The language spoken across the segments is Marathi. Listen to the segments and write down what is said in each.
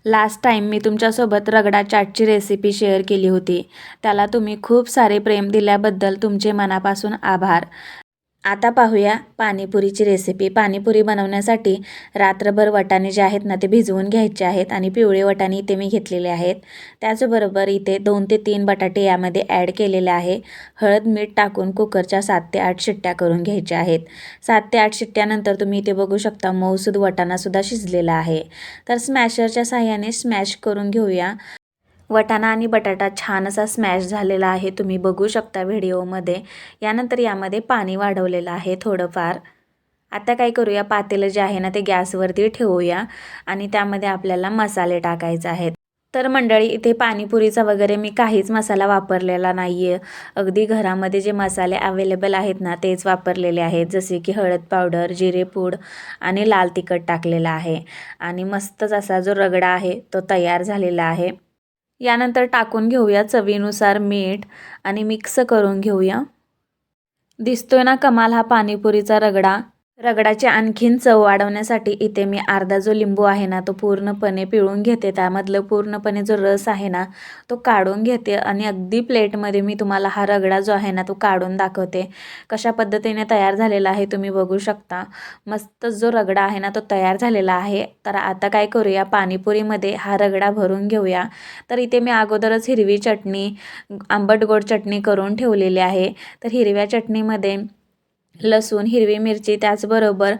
लास्ट टाईम मी तुमच्यासोबत रगडा चाटची रेसिपी शेअर केली होती. त्याला तुम्ही खूप सारे प्रेम दिल्याबद्दल तुमचे मनापासून आभार. आता पाहूया पाणीपुरीची रेसिपी. पाणीपुरी बनवण्यासाठी रात्रभर वाटाणे जे आहेत ना ते भिजवून घ्यायचे आहेत आणि पिवळे वाटाणे इथे मी घेतलेले आहेत. त्याचबरोबर इथे 2 ते 3 बटाटे यामध्ये ॲड केलेले आहे. हळद मीठ टाकून कुकरच्या 7 ते 8 शिट्ट्या करून घ्यायच्या आहेत. 7 ते 8 शिट्ट्यानंतर तुम्ही इथे बघू शकता मऊसूद वाटाणासुद्धा शिजलेला आहे. तर स्मॅशरच्या साहाय्याने स्मॅश करून घेऊया. वाटाणा आणि बटाटा छान असा स्मॅश झालेला आहे, तुम्ही बघू शकता व्हिडिओमध्ये. यानंतर यामध्ये पाणी वाढवलेलं आहे थोडंफार. आता काय करूया, पातेलं जे आहे ना ते गॅसवरती ठेवूया आणि त्यामध्ये आपल्याला मसाले टाकायचे आहेत. तर मंडळी इथे पाणीपुरीचा वगैरे मी काहीच मसाला वापरलेला नाही आहे. अगदी घरामध्ये जे मसाले अवेलेबल आहेत ना तेच वापरलेले आहेत. जसे की हळद पावडर, जिरे पूड आणि लाल तिखट टाकलेला आहे. आणि मस्तच असा जो रगडा आहे तो तयार झालेला आहे. यानंतर टाकून घेऊया चवीनुसार मीठ आणि मिक्स करून घेऊया. दिसतोय ना कमाल हा पाणीपुरीचा रगडा. रगडाची आणखीन चव वाढवण्यासाठी इथे मी अर्धा जो लिंबू आहे ना तो पूर्णपणे पिळून घेते. त्यामधलं पूर्णपणे जो रस आहे ना तो काढून घेते आणि अगदी प्लेटमध्ये मी तुम्हाला हा रगडा जो आहे ना तो काढून दाखवते. कशा पद्धतीने तयार झालेला आहे तुम्ही बघू शकता. मस्त जो रगडा आहे ना तो तयार झालेला आहे. तर आता काय करूया, पाणीपुरीमध्ये हा रगडा भरून घेऊया. तर इथे मी अगोदरच हिरवी चटणी, आंबट गोड चटणी करून ठेवलेली आहे. तर हिरव्या चटणीमध्ये लसूण, हिरवी मिरची, त्याचबरोबर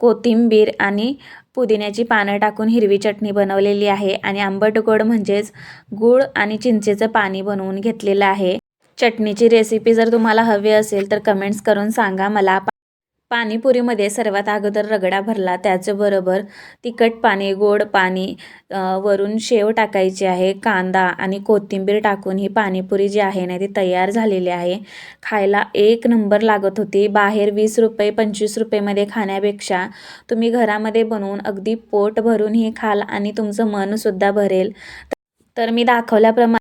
कोथिंबीर आणि पुदिन्याची पानं टाकून हिरवी चटणी बनवलेली आहे. आणि आंबट गोड म्हणजेच गूळ आणि चिंचेचं पाणी बनवून घेतलेलं आहे. चटणीची रेसिपी जर तुम्हाला हवी असेल तर कमेंट्स करून सांगा मला. पाणीपुरीमध्ये सर्वात अगोदर रगडा भरला, त्याचबरोबर तिखट पाणी, गोड पाणी, वरून शेव टाकायची आहे, कांदा आणि कोथिंबीर टाकून ही पाणीपुरी जी आहे ना ती तयार झालेली आहे. खायला एक नंबर लागत होती. बाहेर 20 रुपये 25 रुपयेमध्ये खाण्यापेक्षा तुम्ही घरामध्ये बनवून अगदी पोट भरून ही खाल आणि तुमचं मनसुद्धा भरेल. तर मी दाखवल्याप्रमाणे